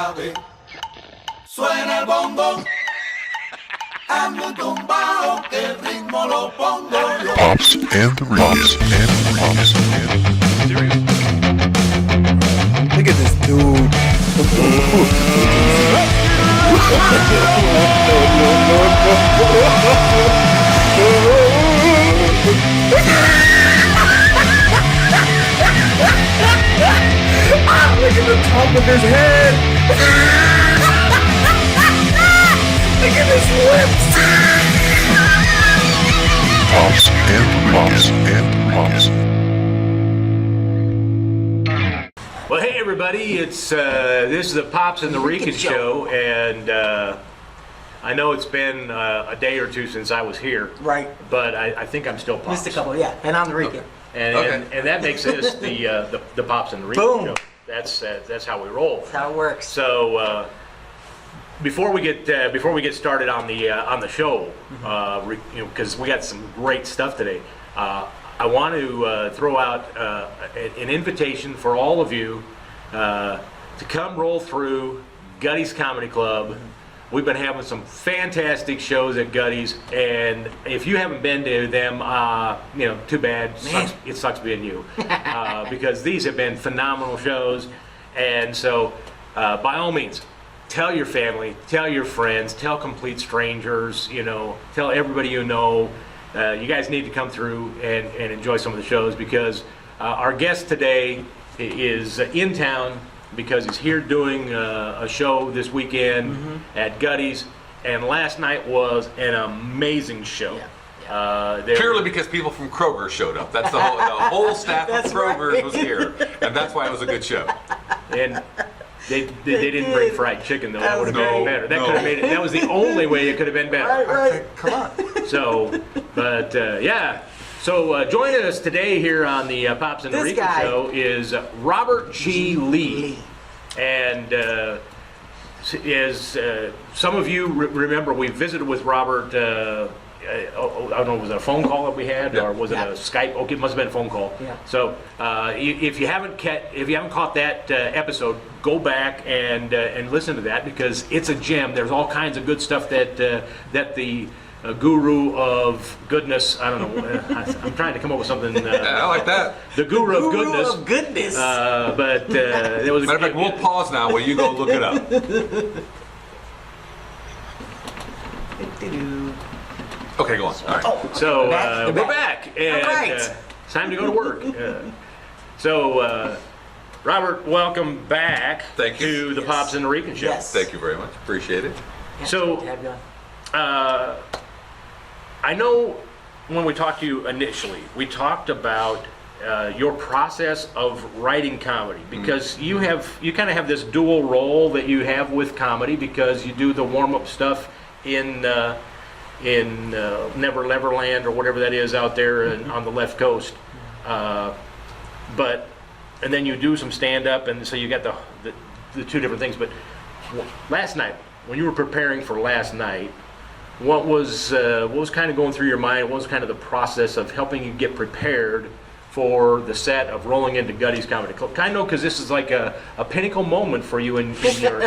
suave. Suena el bongo. Hazme un tumbao que el ritmo lo pongo yo. Pops and the Rican. Look at this dude. Look at the top of his head. Look at his lips. Pops and Rican. Well, hey everybody! It's this is the Pops and the Rican show, and I know it's been a day or two since I was here, Right. But I think I'm still Pops. Missed a couple, yeah. And I'm the Rican. And that makes this the Pops and the Rican Boom. show. That's how we roll. That's how it works. So before we get started on the show, because we got some great stuff today, I want to throw out an invitation for all of you to come roll through Gutty's Comedy Club. We've been having some fantastic shows at Gutty's, and if you haven't been to them, too bad. It sucks being you, because these have been phenomenal shows. And so, by all means, tell your family, tell your friends, tell complete strangers. Tell everybody you know. You guys need to come through and enjoy some of the shows, because our guest today is in town because he's here doing a show this weekend at Gutty's, and last night was an amazing show. Purely because people from Kroger showed up. That's the whole staff of Kroger's was here, and that's why it was a good show. And they didn't bring fried chicken though. That would have been better. That could have made it. That was the only way it could have been better. Right. Come on. So, but yeah. So joining us today here on the Pops and the This Rican guy. show is Robert G. Lee. And as some of you remember, we visited with Robert. I don't know, was it a phone call that we had, or was it a Skype? Okay, it must have been a phone call. Yeah. So if you haven't caught that episode, go back and listen to that, because it's a gem. There's all kinds of good stuff that the guru of goodness, I don't know, I'm trying to come up with something. I like that. The guru of goodness. Of goodness. But there was. Matter of fact, we'll pause now while you go look it up. Okay, go on. All right. So We're we're back, and All right. it's time to go to work. Robert, welcome back Thank you. to the Pops and the Rican show. Yes. Thank you very much. Appreciate it. So, To have you on. I know when we talked to you initially, we talked about your process of writing comedy, because you kind of have this dual role that you have with comedy, because you do the warm-up stuff in Never Neverland or whatever that is out there on the left coast, and then you do some stand-up, and so you got the two different things. But last night, when you were preparing for last night, what was kind of going through your mind? What was kind of the process of helping you get prepared for the set of rolling into Gutty's Comedy Club? I know, because this is like a pinnacle moment for you in your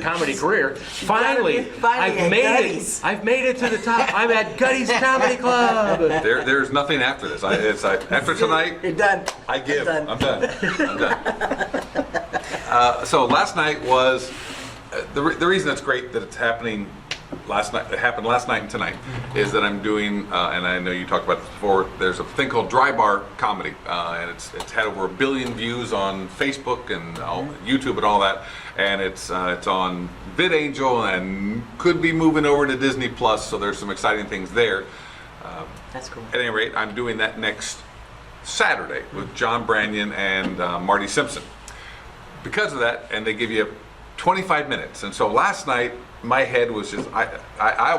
comedy career. Finally, I've made it to the top. I'm at Gutty's Comedy Club. There's nothing after this. After tonight, You're done. I give. Done. I'm done. So last night was the reason it's great that it's happening last night. It happened last night and tonight is that I'm doing, and I know you talked about this before. There's a thing called Drybar Comedy, and it's had over 1 billion views on Facebook and YouTube and all that. And it's on VidAngel and could be moving over to Disney Plus. So there's some exciting things there. That's cool. At any rate, I'm doing that next Saturday with John Branyan and Marty Simpson. Because of that, and they give you 25 minutes. And so last night, my head was just, I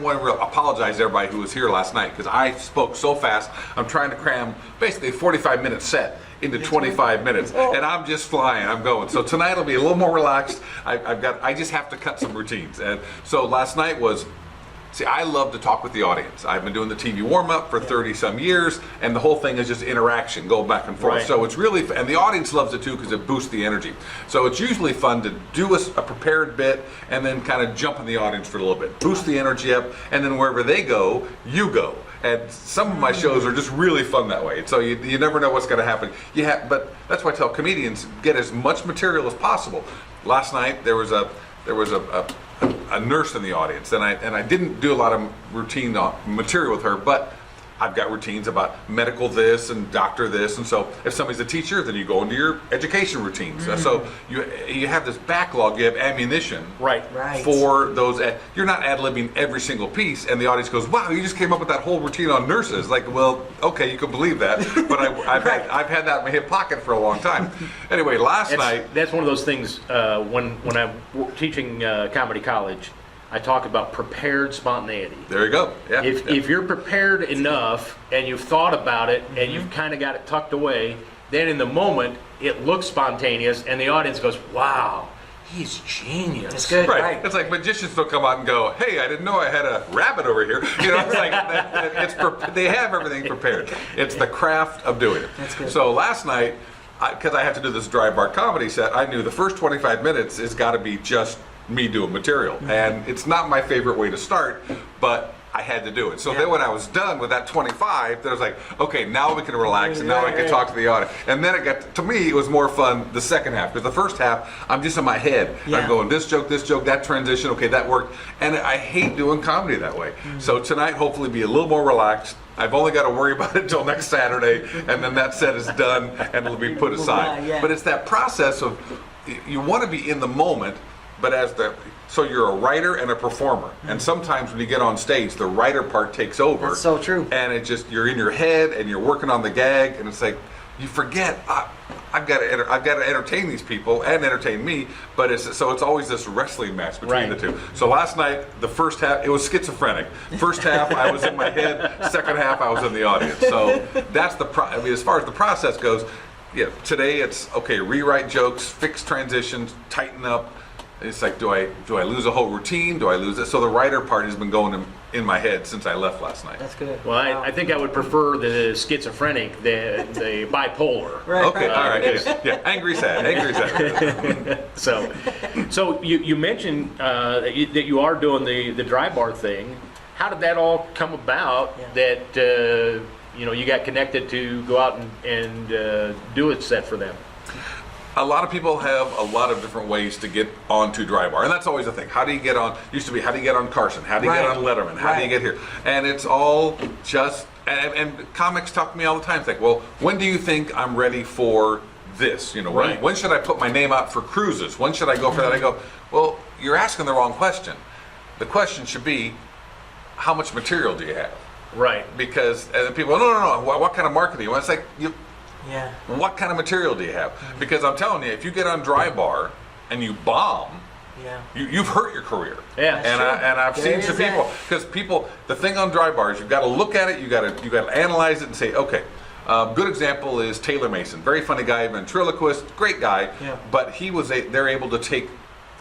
want to apologize to everybody who was here last night, because I spoke so fast. I'm trying to cram basically a 45-minute set into 25 minutes, and I'm just flying. I'm going. So tonight will be a little more relaxed. I just have to cut some routines. And so last night was See, I love to talk with the audience. I've been doing the TV warm-up for 30 some years, and the whole thing is just interaction, go back and forth. Right. So it's really, and the audience loves it too because it boosts the energy. So it's usually fun to do a prepared bit and then kind of jump in the audience for a little bit, boost the energy up, and then wherever they go, you go. And some of my shows are just really fun that way. So you never know what's going to happen. But that's why I tell comedians, get as much material as possible. Last night there was a nurse in the audience, and I didn't do a lot of routine material with her, but I've got routines about medical this and doctor this, and so if somebody's a teacher, then you go into your education routines. So you have this backlog, you have ammunition Right. for those. You're not ad-libbing every single piece, and the audience goes, "Wow, you just came up with that whole routine on nurses." Like, well, okay, you can believe that, but I've had that in my hip pocket for a long time. Anyway, last night. That's one of those things when I'm teaching comedy college, I talk about prepared spontaneity. There you go. Yeah. If you're prepared enough and you've thought about it and you've kind of got it tucked away, then in the moment it looks spontaneous and the audience goes, "Wow, he's genius." It's good. Right. It's like magicians don't come out and go, "Hey, I didn't know I had a rabbit over here." You know, it's like they have everything prepared. It's the craft of doing it. That's good. So last night, because I have to do this Drybar Comedy set, I knew the first 25 minutes has got to be just me doing material. And it's not my favorite way to start, but I had to do it. So then when I was done with that 25, then I was like, okay, now we can relax and now I can talk to the audience. And then to me, it was more fun the second half, because the first half, I'm just in my head. Yeah. I'm going, this joke, that transition, okay, that worked. And I hate doing comedy that way. So tonight, hopefully be a little more relaxed. I've only got to worry about it until next Saturday, and then that set is done and it'll be put aside. Yeah. But it's that process of, you want to be in the moment, but so you're a writer and a performer, and sometimes when you get on stage, the writer part takes over. That's so true. And it just, you're in your head and you're working on the gag, and it's like you forget, I've got to entertain these people and entertain me. But it's always this wrestling match between the two. So last night, the first half, it was schizophrenic. First half I was in my head, second half I was in the audience. So that's as far as the process goes. Yeah, today it's okay. Rewrite jokes, fix transitions, tighten up. It's like, do I lose a whole routine? Do I lose it? So the writer part has been going in my head since I left last night. That's good. Well, I think I would prefer the schizophrenic than the bipolar. Right. Okay, all right. Yeah, angry sad. So you mentioned that you are doing the Drybar thing. How did that all come about? Yeah. That you got connected to go out and do a set for them? A lot of people have a lot of different ways to get onto Drybar, and that's always the thing. How do you get on? Used to be, how do you get on Carson? How do you get on Letterman? How do you get here? And it's all just, and comics talk to me all the time. It's like, well, when do you think I'm ready for this? When should I put my name out for cruises? When should I go for that? I go, well, you're asking the wrong question. The question should be, how much material do you have? Right. Because people go, no. What kind of marketing? You want? It's like, Yeah. what kind of material do you have? Because I'm telling you, if you get on Drybar and you bomb, you've hurt your career. Yeah. And I've seen some people, because the thing on Drybar is you've got to look at it, you got to analyze it and say, okay. Good example is Taylor Mason, very funny guy, ventriloquist, great guy, but they're able to take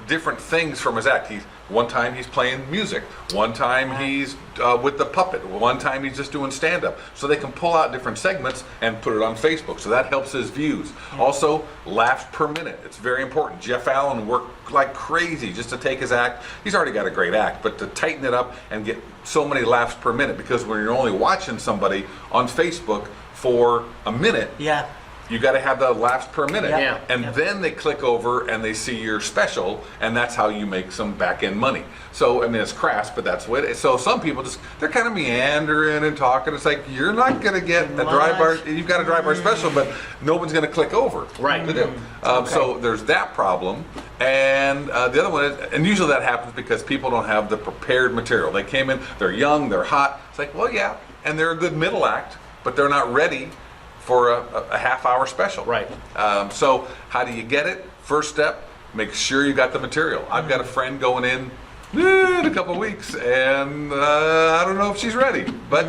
different things from his act. One time he's playing music, one time he's with the puppet, one time he's just doing stand-up. So they can pull out different segments and put it on Facebook, so that helps his views. Also, laughs per minute, it's very important. Jeff Allen worked like crazy just to take his act. He's already got a great act, but to tighten it up and get so many laughs per minute, because when you're only watching somebody on Facebook for a minute, you got to have the laughs per minute. And then they click over and they see your special, and that's how you make some back-end money. So, I mean, it's crass, but that's what it is. So some people they're kind of meandering and talking. It's like, you're not going to get a Drybar, you've got a Drybar special, but no one's going to click over to do. So there's that problem. And the other one is, and usually that happens because people don't have the prepared material. They came in, they're young, they're hot. It's like, well, yeah, and they're a good middle act, but they're not ready for a half-hour special. Right. So how do you get it? First step, make sure you got the material. I've got a friend going in a couple of weeks, and I don't know if she's ready, but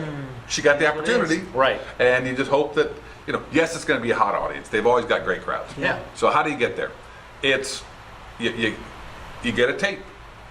she got the opportunity. Right. And you just hope that, yes, it's going to be a hot audience. They've always got great crowds. Yeah. So how do you get there? It's, you get a tape.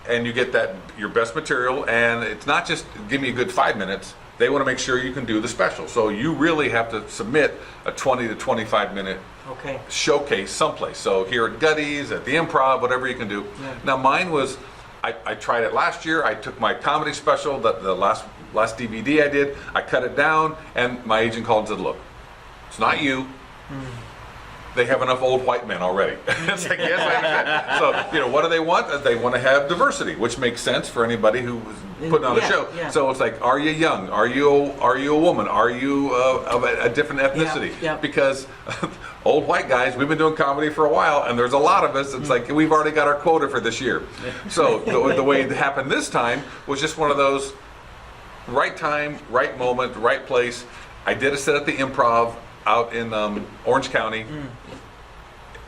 and you get that your best material, and it's not just give me a good 5 minutes. They want to make sure you can do the special. So you really have to submit a 20 to 25 minute Okay. showcase someplace. So here at Gutty's, at the Improv, whatever you can do. Yeah. Now mine was, I tried it last year. I took my comedy special, the last DVD I did, I cut it down, and my agent called and said, look, it's not you. They have enough old white men already. It's like, yes, I understand. So, you know, what do they want? They want to have diversity, which makes sense for anybody who is putting on a Yeah, show. yeah. So it's like, are you young? Are you a woman? Are you of a different ethnicity? yeah. Because old white guys, we've been doing comedy for a while, and there's a lot of us. It's like we've already got our quota for this year. So the way it happened this time was just one of those right time, right moment, right place. I did a set at the Improv out in Orange County,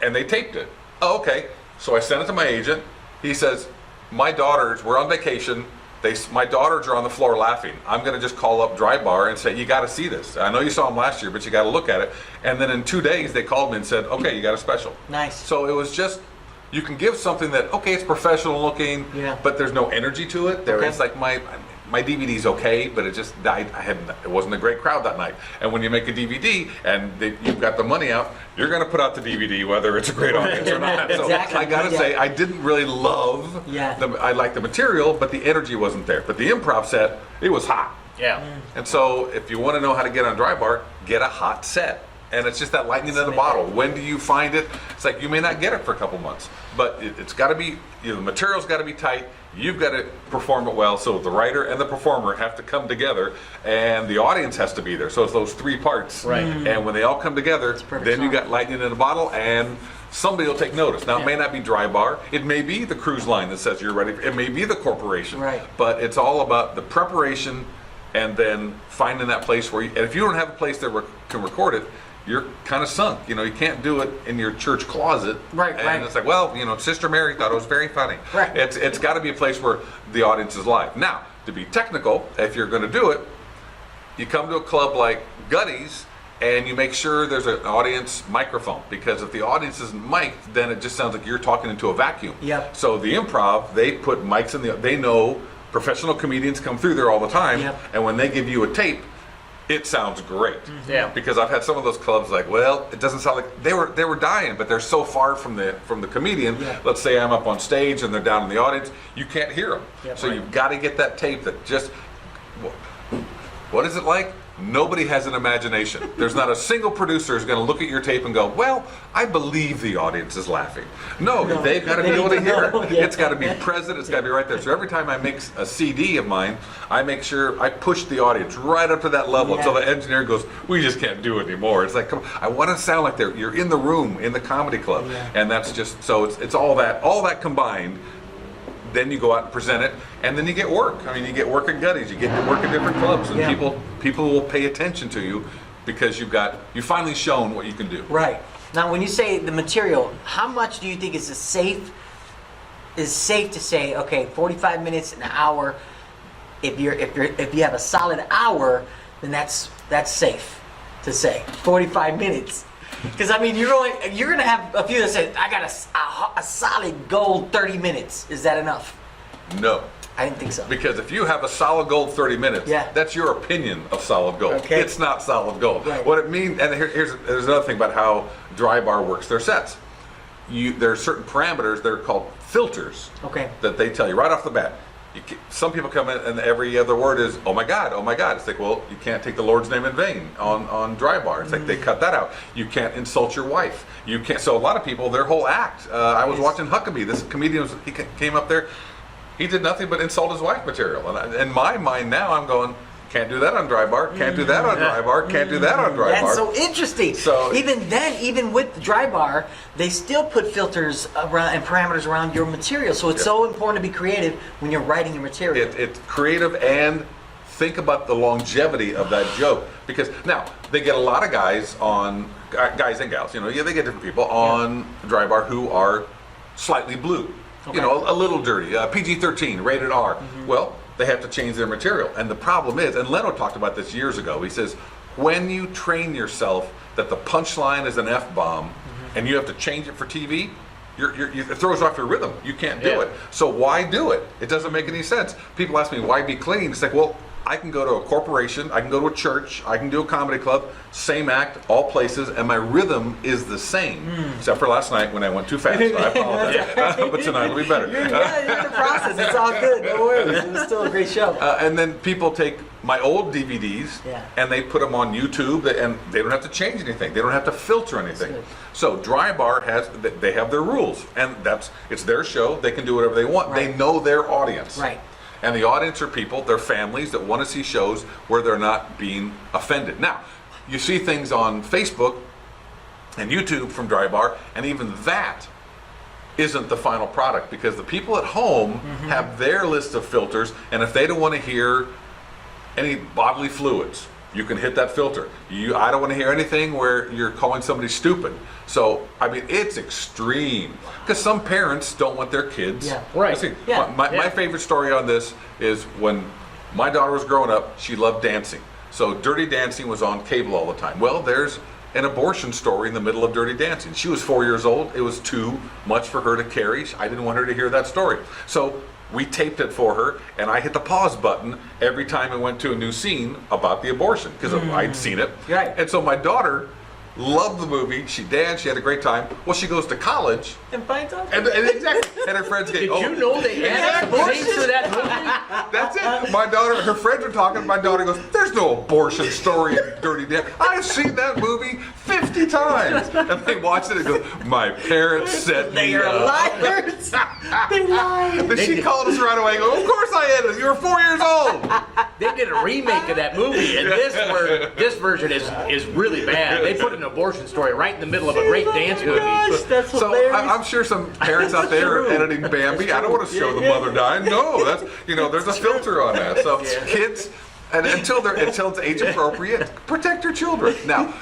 and they taped it. Oh, okay. So I sent it to my agent. He says, my daughters, we're on vacation. My daughters are on the floor laughing. I'm going to just call up Drybar and say, you got to see this. I know you saw them last year, but you got to look at it. And then in 2 days, they called me and said, okay, you got a special. Nice. So it was just, you can give something that, okay, it's professional looking, Yeah. but there's no energy to it. There Okay. is like my DVD's okay, but it just it wasn't a great crowd that night. And when you make a DVD and you've got the money out, you're going to put out the DVD whether it's a great audience or not. So Exactly. I got to say, I didn't really love. Yeah. I liked the material, but the energy wasn't there. But the Improv set, it was hot. Yeah. And so if you want to know how to get on Drybar, get a hot set. And it's just that lightning in the bottle. When do you find it? It's like you may not get it for a couple months, but it's got to be, the material's got to be tight. You've got to perform it well. So the writer and the performer have to come together, and the audience has to be there. So it's those three parts. Right. And when they all come together, perfect then you song. got lightning in a bottle, and somebody will take notice. Now, it may not be Drybar. It may be the cruise line that says you're ready. It may be the corporation. Right. But it's all about the preparation and then finding that place where and if you don't have a place that can record it, you're kind of sunk. You can't do it in your church closet. Right, and right. it's like, well, Sister Mary thought it was very funny. Right. It's got to be a place where the audience is live. Now, to be technical, if you're going to do it, you come to a club like Gutty's and you make sure there's an audience microphone, because if the audience isn't mic'd, then it just sounds like you're talking into a vacuum. Yep. So the Improv, they put mics they know professional comedians come through there all the time, Yep. and when they give you a tape, it sounds great. Yeah. Because I've had some of those clubs like, well, it doesn't sound like they were dying, but they're so far from the comedian. Yeah. Let's say I'm up on stage and they're down in the audience, you can't hear them. Yep. So Right. you've got to get that tape that just, what is it like? Nobody has an imagination. There's not a single producer who's going to look at your tape and go, well, I believe the audience is laughing. No, No, they've got to be they able to need to hear know. it. Yeah. It's got to be present. It's got to be right there. So every time I make a CD of mine, I make sure I push the audience right up to that level until the engineer goes, we just can't do it anymore. It's like, come on, I want to sound like you're in the room in the comedy club. Yeah. And that's just, so it's all that combined. Then you go out and present it, and then you get work. I mean, you get work at Gutty's, you get to work at different clubs, and Yeah. people will pay attention to you because you've finally shown what you can do. Right. Now, when you say the material, how much do you think is safe to say, okay, 45 minutes, an hour, if you have a solid hour, then that's safe to say 45 minutes. Because I mean, you're gonna have a few that say, I got a solid gold 30 minutes. Is that enough? No. I didn't think so. Because if you have a solid gold 30 minutes, Yeah. that's your opinion of solid gold. Okay. It's not solid gold. Right. What it means, and there's another thing about how Drybar works their sets. There are certain parameters that are called filters. Okay. That they tell you right off the bat. Some people come in and every other word is, oh my God, oh my God. It's like, well, you can't take the Lord's name in vain on Drybar. It's like they cut that out. You can't insult your wife. You can't. So a lot of people, their whole act. I was watching Huckabee. This comedian, he came up there. He did nothing but insult his wife material. And in my mind now, I'm going, can't do that on Drybar. Can't do that on Drybar. Can't do that on Drybar. That's so interesting. So- even then, even with the Drybar, they still put filters around and parameters around your material. So it's so important to be creative when you're writing your material. It's creative, and think about the longevity of that joke. Because now they get a lot of guys and gals, they get different people on Drybar who are slightly blue, Okay. a little dirty, PG-13, rated R. Well, they have to change their material. And the problem is, and Leno talked about this years ago, he says, when you train yourself that the punchline is an F-bomb and you have to change it for TV, it throws off your rhythm. You can't do Yeah. it. So why do it? It doesn't make any sense. People ask me, why be clean? It's like, well, I can go to a corporation, I can go to a church, I can do a comedy club, same act, all places, and my rhythm is the same. Except for last night when I went too fast. So I apologize. But tonight will be better. You're in the process. It's all good. No worries. It was still a great show. And then people take my old DVDs and they put them on YouTube, and they don't have to change anything. They don't have to filter anything. good. So Drybar they have their rules, and it's their show. They can do whatever they want. Right. They know their audience. Right. And the audience are people, they're families that want to see shows where they're not being offended. Now, you see things on Facebook and YouTube from Drybar, and even that isn't the final product, because the people at home have their list of filters, and if they don't want to hear any bodily fluids, you can hit that filter. I don't want to hear anything where you're calling somebody stupid. So, I mean, it's extreme. Because some parents don't want their kids. Yeah. Right. See, Yeah. my favorite story on this is when my daughter was growing up, she loved dancing. So Dirty Dancing was on cable all the time. Well, there's an abortion story in the middle of Dirty Dancing. She was 4 years old. It was too much for her to carry. I didn't want her to hear that story. So we taped it for her, and I hit the pause button every time it went to a new scene about the abortion, because I'd seen it. Right. And so my daughter loved the movie. She danced. She had a great time. Well, she goes to college, And finds out. and exactly, and her friends get, Did you know they had scenes for that movie? That's it. My daughter, her friends are talking. My daughter goes, "There's no abortion story in Dirty Dancing. I've seen that movie 50 times." And they watched it and go, "My parents set They me are up." liars. They lied. Then she called us right away and go, "Of course I had it. You were 4 years old." They did a remake of that movie, and this version is really bad. They put an abortion story right in the middle of a great dance movie. Gosh, that's So hilarious. I'm sure some parents out there are editing Bambi. I don't want to show the mother dying. No, that's there's a filter on that. So kids, and until it's age appropriate, protect your children. Now,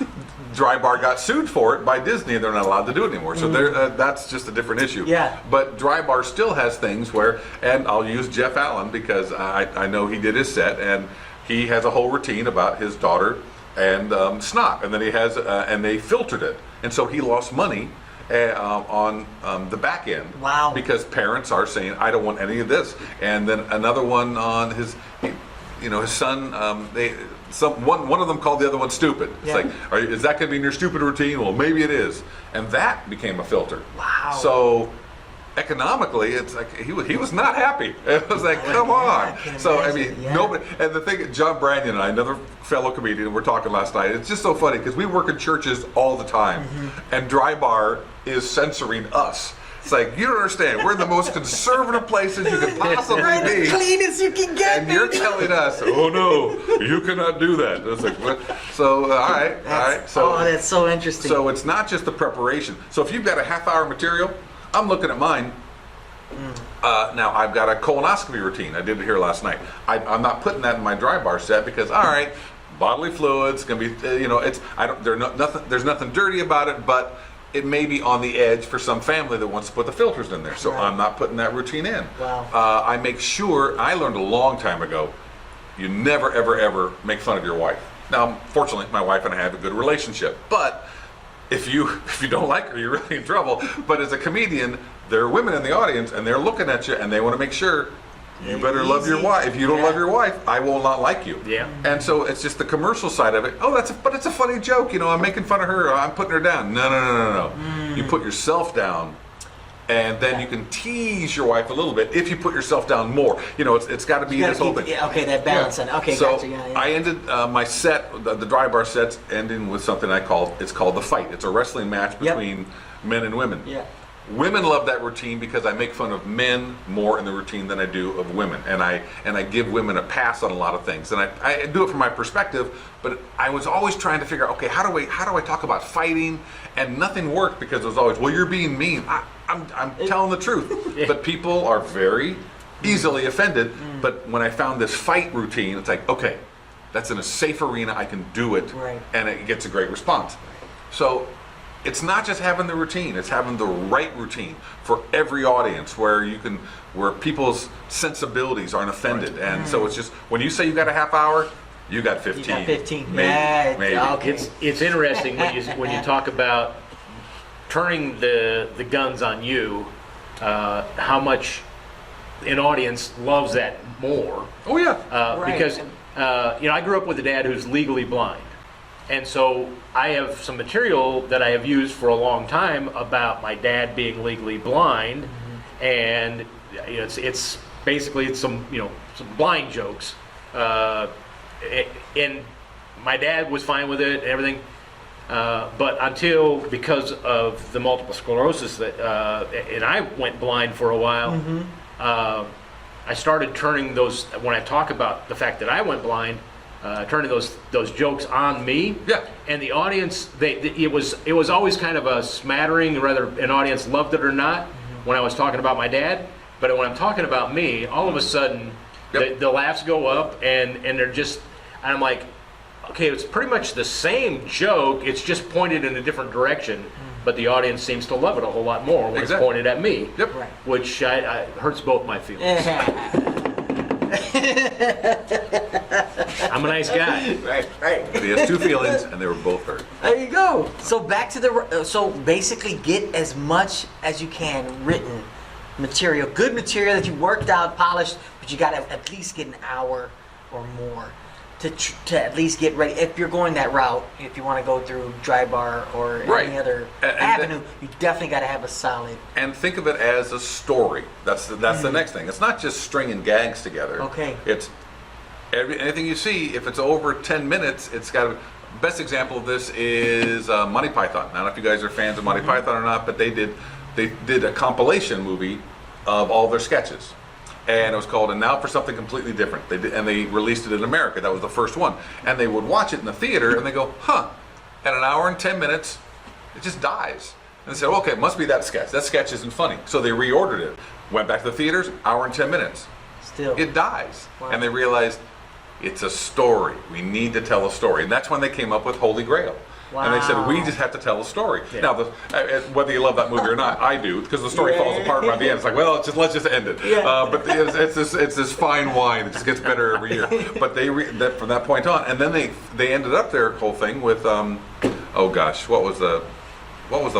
Drybar got sued for it by Disney, and they're not allowed to do it anymore. So that's just a different issue. Yeah. But Drybar still has things where, and I'll use Jeff Allen because I know he did his set, and he has a whole routine about his daughter and snot, and then he has and they filtered it, and so he lost money on the back end. Wow. Because parents are saying, "I don't want any of this," and then another one on his son. One of them called the other one stupid. It's Yeah. like, is that going to be in your stupid routine? Well, maybe it is, and that became a filter. Wow. So economically, it's like he was not happy. It was like, come on. I can So I imagine, mean, yeah. nobody. And the thing, John Branyan and I, another fellow comedian, we're talking last night. It's just so funny because we work in churches all the time, and Drybar is censoring us. It's like, you don't understand. We're in the most conservative places you could possibly be. Clean as you can get, And you're baby. telling us, "Oh no, you cannot do that." It's like, what? So all right. So that's so interesting. so it's not just the preparation. So if you've got a half-hour material, I'm looking at mine. Now I've got a colonoscopy routine. I did it here last night. I'm not putting that in my Drybar set because, all right, bodily fluids gonna be, there's nothing dirty about it, but it may be on the edge for some family that wants to put the filters in there. So Right. I'm not putting that routine in. Wow. I make sure, I learned a long time ago, you never, ever, ever make fun of your wife. Now, fortunately, my wife and I have a good relationship, but if you don't like her, you're really in trouble. But as a comedian, there are women in the audience, and they're looking at you, and they want to make sure you better love your Easy. wife. If you don't Yeah. love your wife, I will not like you. Yeah. And so it's just the commercial side of it. Oh, but it's a funny joke. I'm making fun of her. Or I'm putting her down. No. You put yourself down, and then you can tease your wife a little bit if you put yourself down more. It's got to be You gotta this whole keep- thing. yeah, okay, that balance. Yeah. Okay, so gotcha. Yeah. I ended my set, the Drybar sets, ending with something it's called The Fight. It's a wrestling match Yep. between men and women. Yeah. Women love that routine because I make fun of men more in the routine than I do of women, and I give women a pass on a lot of things, and I do it from my perspective. But I was always trying to figure out, okay, how do I talk about fighting, and nothing worked because it was always, well, you're being mean. I'm telling the truth, but people are very easily offended. But when I found this fight routine, it's like, okay, that's in a safe arena. I can do it, Right. and it gets a great response. So it's not just having the routine, it's having the right routine for every audience where people's sensibilities aren't offended. And so it's just, when you say you got a half hour, you got 15. You got 15. Maybe. Yeah, maybe. okay. It's interesting when you talk about turning the guns on you, how much an audience loves that more. Oh yeah. Right. Because I grew up with a dad who's legally blind, and so I have some material that I have used for a long time about my dad being legally blind, and it's basically some blind jokes, and my dad was fine with it and everything. But because of the multiple sclerosis and I went blind for a while, I started turning those, when I talk about the fact that I went blind, turning those jokes on me. Yeah. And the audience, it was always kind of a smattering, whether an audience loved it or not, when I was talking about my dad. But when I'm talking about me, all of a sudden, the laughs go up, and they're just, and I'm like, okay, it's pretty much the same joke, it's just pointed in a different direction, but the audience seems to love it a whole lot more when it's pointed at me. Yep. Right. Which hurts both my feelings. I'm a nice guy. Right. But he has two feelings, and they were both hurt. There you go. So back to so basically get as much as you can written material, good material that you worked out, polished, but you got to at least get an hour or more to at least get ready. If you're going that route, if you want to go through Drybar or any other avenue, you definitely got to have a solid. And think of it as a story. That's the next thing. It's not just stringing gags together. Okay. It's anything you see. If it's over 10 minutes, it's got to. Best example of this is Monty Python. I don't know if you guys are fans of Monty Python or not, but they did a compilation movie of all their sketches. And it was called "And Now for Something Completely Different." They released it in America. That was the first one. And they would watch it in the theater, and they go, "Huh?" At an hour and 10 minutes, it just dies. And they said, "Okay, it must be that sketch. That sketch isn't funny." So they reordered it. Went back to the theaters. Hour and 10 minutes. Still. It dies. Wow. And they realized it's a story. We need to tell a story. And that's when they came up with Holy Grail. Wow. And they said, we just have to tell a story. Yeah. Now, whether you love that movie or not, I do, because the story falls apart by the end. It's like, well, let's just end it. Yeah. But it's this fine wine that just gets better every year. But from that point on, and then they ended up their whole thing with, oh gosh, what was the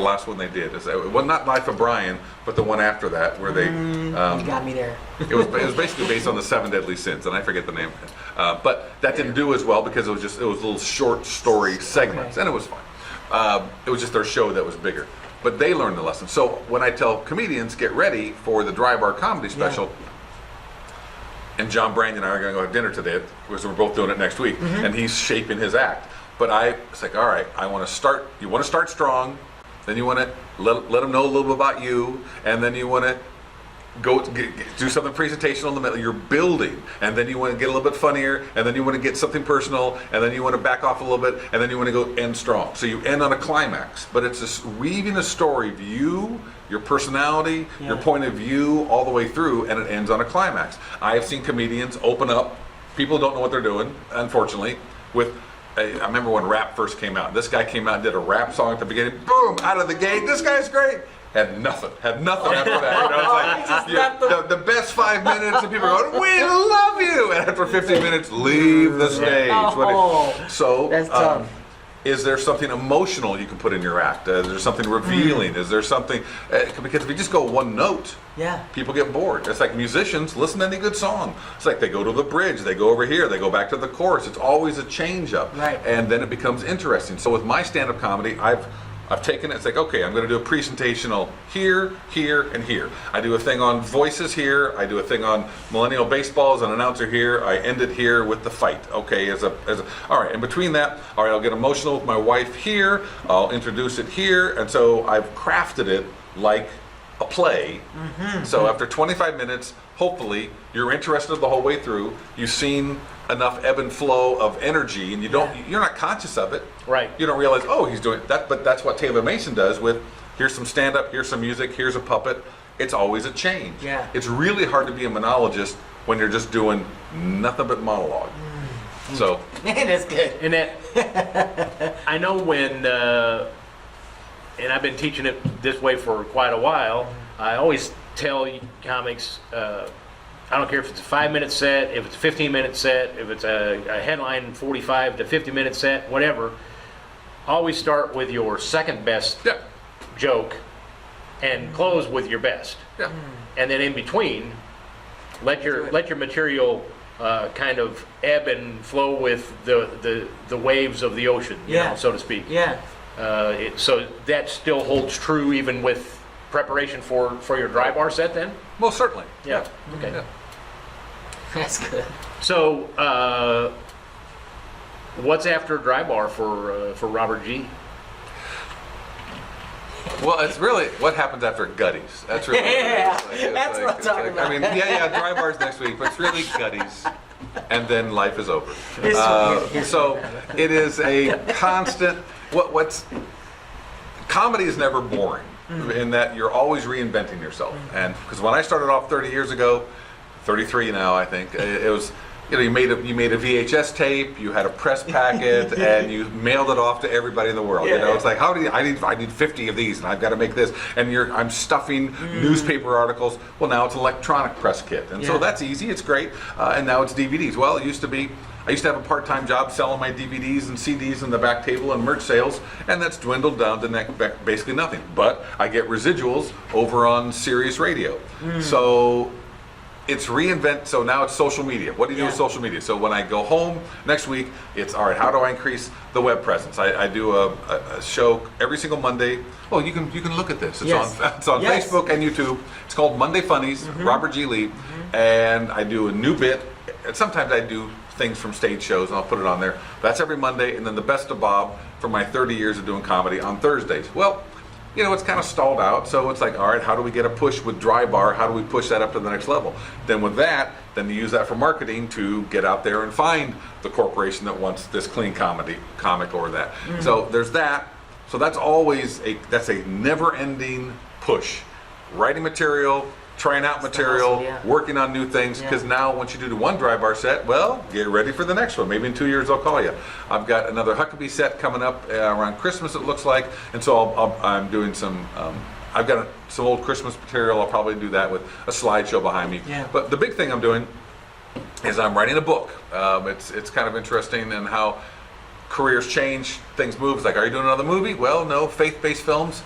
last one they did? Well, not Life of Brian, but the one after that, where they. You got me there. It was basically based on the 7 deadly sins, and I forget the name. But that didn't do as well because it was little short story segments, and it was fine. It was just their show that was bigger. But they learned the lesson. So when I tell comedians, get ready for the Drybar Comedy Special, and John Brandon and I are going to go have dinner today, because we're both doing it next week, and he's shaping his act. But it's like, all right, you want to start strong, then you want to let them know a little bit about you, and then you want to do something presentational in the middle. You're building, and then you want to get a little bit funnier, and then you want to get something personal, and then you want to back off a little bit, and then you want to go end strong. So you end on a climax, but it's just weaving a story of you, your personality, your point of view, all the way through, and it ends on a climax. I have seen comedians open up. People don't know what they're doing, unfortunately, with. I remember when rap first came out. This guy came out and did a rap song at the beginning. Boom! Out of the gate. This guy's great. Had nothing after that. It's like the best 5 minutes, and people are going, "We love you!" And after 15 minutes, leave the stage. That's tough. Is there something emotional you can put in your act? Is there something revealing? Is there something? Because if you just go one note, people get bored. It's like musicians listen to any good song. It's like they go to the bridge, they go over here, they go back to the chorus. It's always a change up, and then it becomes interesting. So with my stand-up comedy, I've taken it. It's like, okay, I'm going to do a presentational here, here, and here. I do a thing on voices here. I do a thing on millennial baseball as an announcer here. I end it here with the fight. Okay, all right. In between that, all right, I'll get emotional with my wife here. I'll introduce it here, and so I've crafted it like a play. So after 25 minutes, hopefully you're interested the whole way through. You've seen enough ebb and flow of energy, and you're not conscious of it. Right. You don't realize, oh, he's doing that. But that's what Taylor Mason does with, here's some stand-up, here's some music, here's a puppet. It's always a change. Yeah. It's really hard to be a monologist when you're just doing nothing but monologue. So. That's good. And that, I know when, and I've been teaching it this way for quite a while, I always tell comics, I don't care if it's a 5-minute set, if it's a 15-minute set, if it's a headline 45 to 50-minute set, whatever. Always start with your second best joke and close with your best. Yeah. And then in between, let your material kind of ebb and flow with the waves of the ocean, you know, so to speak. Yeah. So that still holds true even with preparation for your dry bar set then? Most certainly. Yeah. Okay. Yeah. That's good. So what's after dry bar for Robert G? Well, it's really what happens after Gutties. That's really Yeah, what it is. that's what I'm talking about. I mean, yeah, dry bars next week, but it's really Gutties, and then life is over. So it is a constant. What's comedy is never boring in that you're always reinventing yourself. And because when I started off 30 years ago, 33 now I think, it was. You know, you made a VHS tape, you had a press packet, and you mailed it off to everybody in the world. You know, it's like I need 50 of these, and I've got to make this, and I'm stuffing newspaper articles. Well, now it's an electronic press kit, and so that's easy. It's great, and now it's DVDs. Well, it used to be. I used to have a part-time job selling my DVDs and CDs in the back table and merch sales, and that's dwindled down to basically nothing. But I get residuals over on Sirius Radio, so. It's reinvent, so now it's social media. What do you do with social media? So when I go home next week, it's all right, how do I increase the web presence? I do a show every single Monday. Oh, you can look at this. It's on Facebook and YouTube. It's called Monday Funnies, Robert G. Lee, and I do a new bit. And sometimes I do things from stage shows and I'll put it on there. That's every Monday, and then the Best of Bob for my 30 years of doing comedy on Thursdays. Well, you know, it's kind of stalled out, so it's like, all right, how do we get a push with Drybar? How do we push that up to the next level? Then with that, then you use that for marketing to get out there and find the corporation that wants this clean comic or that. So there's that. So that's always a never-ending push. Writing material, trying out material, working on new things, because now once you do the one Drybar set, well, get ready for the next one. Maybe in 2 years I'll call you. I've got another Huckabee set coming up around Christmas, it looks like, and so I'm doing some, I've got some old Christmas material. I'll probably do that with a slideshow behind me. But the big thing I'm doing is I'm writing a book. It's kind of interesting in how careers change, things move. It's like, are you doing another movie? Well, no, faith-based films.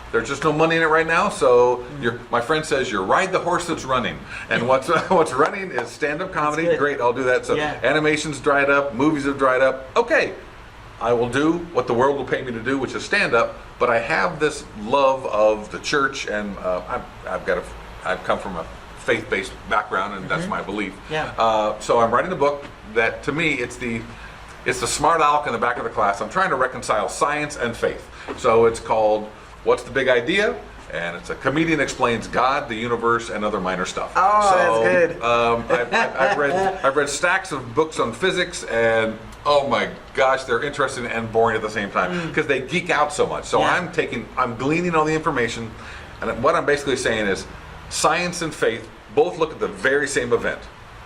There's just no money in it right now, so my friend says you ride the horse that's running, and what's running is stand-up comedy. Great, I'll do that. So animation's dried up, movies have dried up. Okay, I will do what the world will pay me to do, which is stand-up. But I have this love of the church, and I've come from a faith-based background, and that's my belief. So I'm writing a book that, to me, it's the smart aleck in the back of the class. I'm trying to reconcile science and faith. So it's called What's the Big Idea? And it's a comedian explains God, the universe, and other minor stuff. Oh, that's good. I've read stacks of books on physics, and oh my gosh, they're interesting and boring at the same time because they geek out so much. So I'm gleaning all the information, and what I'm basically saying is, science and faith both look at the very same event,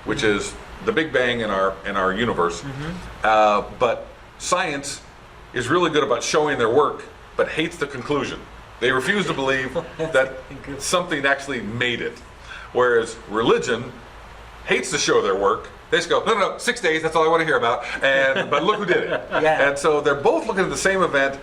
which is the Big Bang in our universe. But science is really good about showing their work, but hates the conclusion. They refuse to believe that something actually made it. Whereas religion hates to show their work. They just go, no, 6 days, that's all I want to hear about. But look who did it. And so they're both looking at the same event,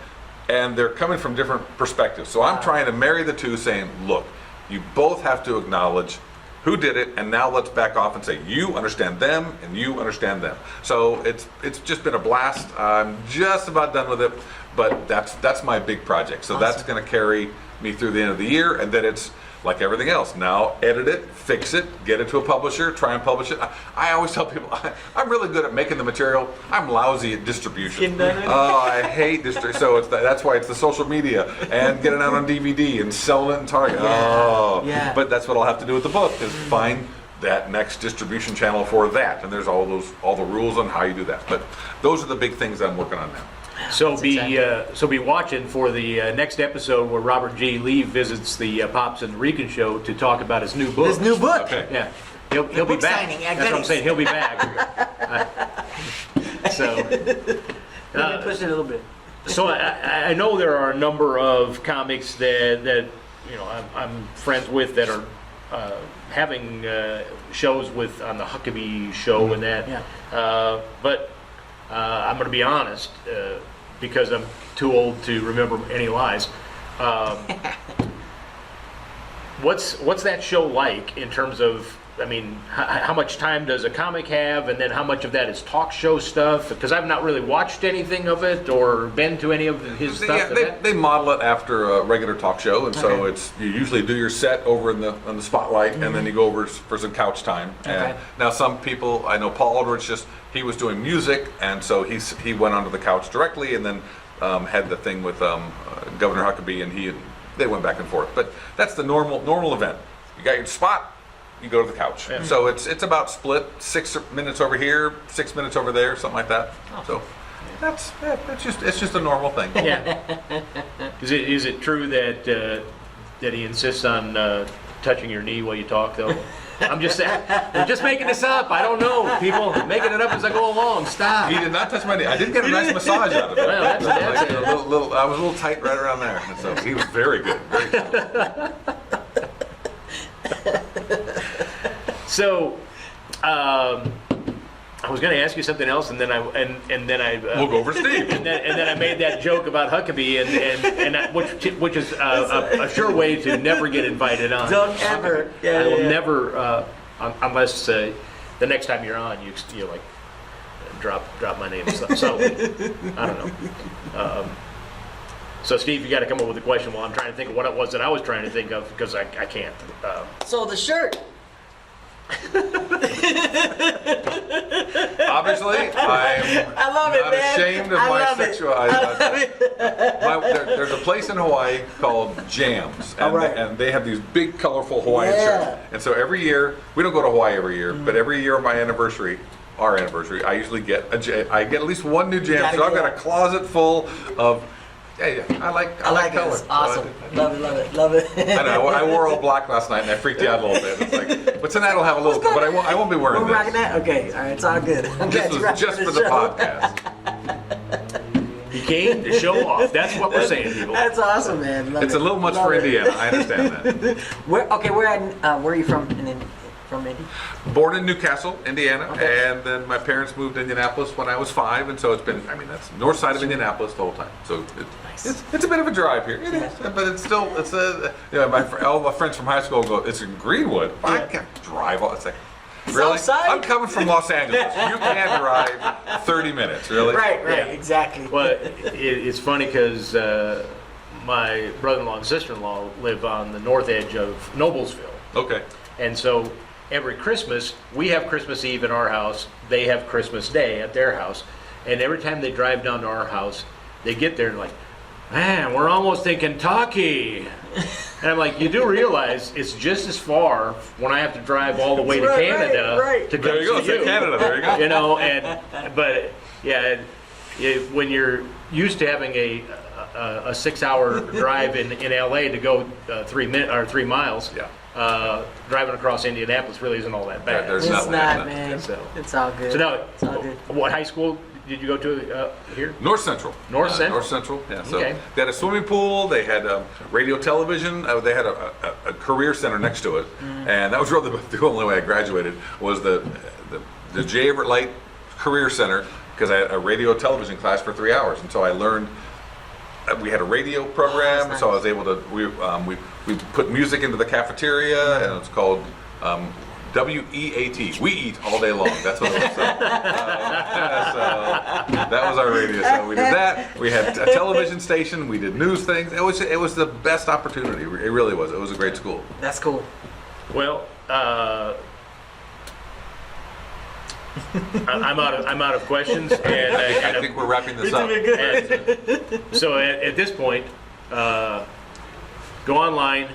and they're coming from different perspectives. So I'm trying to marry the two, saying, look, you both have to acknowledge who did it, and now let's back off and say, you understand them, and you understand them. So it's just been a blast. I'm just about done with it. But that's my big project. So that's going to carry me through the end of the year, and then it's like everything else. Now edit it, fix it, get it to a publisher, try and publish it. I always tell people I'm really good at making the material. I'm lousy at distribution. I hate distribution. So that's why it's the social media and get it out on DVD and sell it in Target. But that's what I'll have to do with the book is find that next distribution channel for that. And there's all the rules on how you do that. But those are the big things I'm working on now. So be watching for the next episode where Robert G. Lee visits the Pops and Rican show to talk about his new book. His new book. Okay. Yeah, he'll be book back. signing, That's what I'm saying. He'll be back. Let me push it a little bit. So I know there are a number of comics that you know I'm friends with that are having shows with on the Huckabee show and that. But I'm going to be honest, because I'm too old to remember any lies. What's that show like in terms of, I mean, how much time does a comic have, and then how much of that is talk show stuff? Because I've not really watched anything of it or been to any of his stuff. They model it after a regular talk show, and so it's you usually do your set over in the spotlight, and then you go over for some couch time. And now some people, I know Paul Aldrich, he was doing music, and so he went onto the couch directly, and then had the thing with Governor Huckabee, and they went back and forth. But that's the normal event. You got your spot. You go to the couch. Yeah. So it's about split 6 minutes over here, 6 minutes over there, something like that. So it's just a normal thing. Yeah. Is it true that he insists on touching your knee while you talk, though? I'm just making this up. I don't know. People making it up as I go along. Stop. He did not touch my knee. I did get a nice massage out of it. Well, that's I was a little tight right around there. And so he was very good. Very good. So, I was going to ask you something else, and then I we'll go over Steve. and then I made that joke about Huckabee, which is a sure way to never get invited on. Don't ever. I will never, unless the next time you're on, you like drop my name and stuff. So I don't know. So Steve, you got to come up with a question while I'm trying to think of what it was that I was trying to think of, because I can't. So the shirt. Obviously, I love it, not man. ashamed of my sexuality. There's a place in Hawaii called Jams, and they have these big, colorful Hawaiian shirts. And so every year, we don't go to Hawaii every year, but every year on my anniversary, our anniversary, I usually get at least one new Jam. So I've got a closet full of. Yeah, I like color. It's awesome. Love it. I know. I wore all black last night, and I freaked you out a little bit. It's like, but tonight I'll have a little. But I won't be wearing We're this. rocking that? Okay, all right, it's all good. This was just for the podcast. He came to show off. That's what we're saying, people. That's awesome, man. It's a little much for Indiana. I understand that. Where are you from? From Indy? Born in Newcastle, Indiana, and then my parents moved to Indianapolis when I was 5, and so it's been, that's north side of Indianapolis the whole time. So it's a bit of a drive here. It is, but it's still, all my friends from high school go, it's in Greenwood. I can't drive all, it's like, really? Southside? I'm coming from Los Angeles. You can't drive 30 minutes, really? Right, exactly. Well, it's funny because my brother-in-law and sister-in-law live on the north edge of Noblesville. Okay. And so every Christmas, we have Christmas Eve in our house, they have Christmas Day at their house, and every time they drive down to our house, they get there and like, man, we're almost in Kentucky. And I'm like, you do realize it's just as far when I have to drive all the way to Canada to come there you go, see you. Canada, there you go. You know, but when you're used to having a 6-hour drive in LA to go 3 miles, driving across Indianapolis really isn't all that bad. There's It's nothing not, like that. man. So- It's all good. So now, It's all good. what high school did you go to here? North Central. North Central? North Central, yeah. So Okay. they had a swimming pool, they had radio, television, they had a career center next to it. And that was really the only way I graduated was the J. Everett Light Career Center, because I had a radio television class for 3 hours. And so I learned, we had a radio program, so I was able to, we put music into the cafeteria, and it's called WEAT. We eat all day long. That's what it was. So that was our radio. So we did that. We had a television station. We did news things. It was the best opportunity. It really was. It was a great school. That's cool. Well, I'm out of questions, and I think we're wrapping this up. and so at this point, go online,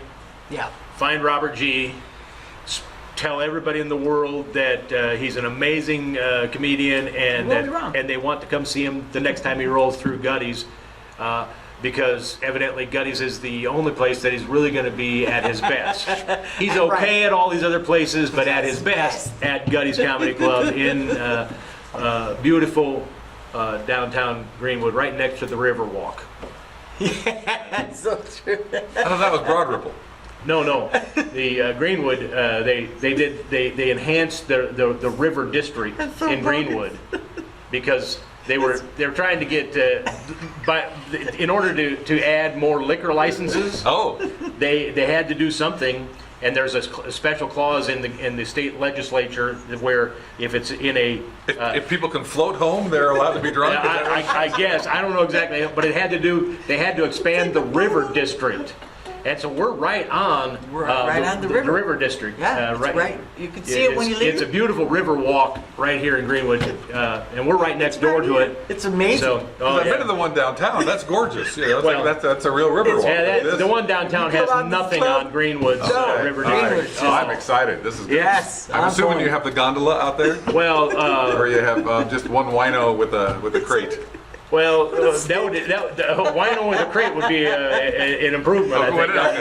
Yeah. find Robert G. Tell everybody in the world that he's an amazing comedian, and won't be wrong. and they want to come see him the next time he rolls through Gutty's, because evidently Gutty's is the only place that he's really going to be at his best. He's okay at all these other places, but at his best at Gutty's Comedy Club in beautiful downtown Greenwood, right next to the Riverwalk. That's so true. I thought that was Broad Ripple. No. The Greenwood, they enhanced the river district in Greenwood because they were trying to get in order to add more liquor licenses. Oh, They had to do something, and there's a special clause in the state legislature where if it's in a if people can float home, they're allowed to be drunk. Is that right? I guess I don't know exactly, but they had to expand the river district. And so we're right on the river. district. Yeah, right. You can see it when you leave. It's a beautiful river walk right here in Greenwood, and we're right next door to it. It's amazing. So, I've been to the one downtown. That's gorgeous. You know, it's like that's a real river walk. The one downtown has nothing on Greenwood's river district. Oh, I'm excited. This is good. Yes, I'm assuming you have the gondola out there, Well, or you have just one wino with a crate. Well, wino with a crate would be an improvement, I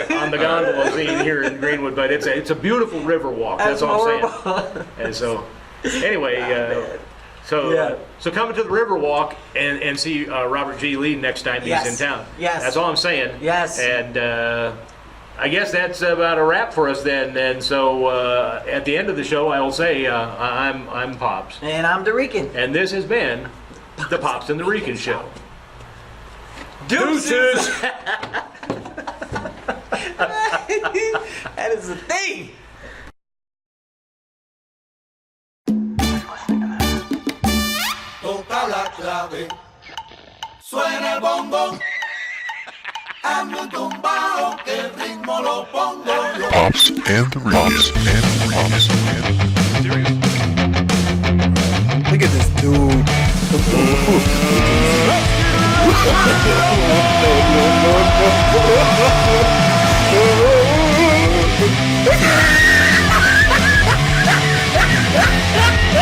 think, on the gondola scene here in Greenwood. But it's a beautiful river walk. That's all I'm saying. And so, anyway, so come to the river walk and see Robert G. Lee next time he's in town. Yes. That's all I'm saying. Yes. And I guess that's about a wrap for us then. And so at the end of the show, I will say I'm Pops, And I'm the Rican. and this has been the Pops and the Rican Show. Deuces! That is the thing! Toca la clave, suena el bongo. Hazme un tumbao que el ritmo lo pongo yo. Pops and the Rican. Look at this dude.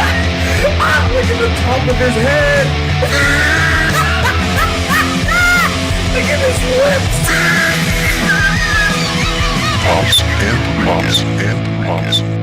Look at the top of his head. Look at his lips. Pops and the Rican.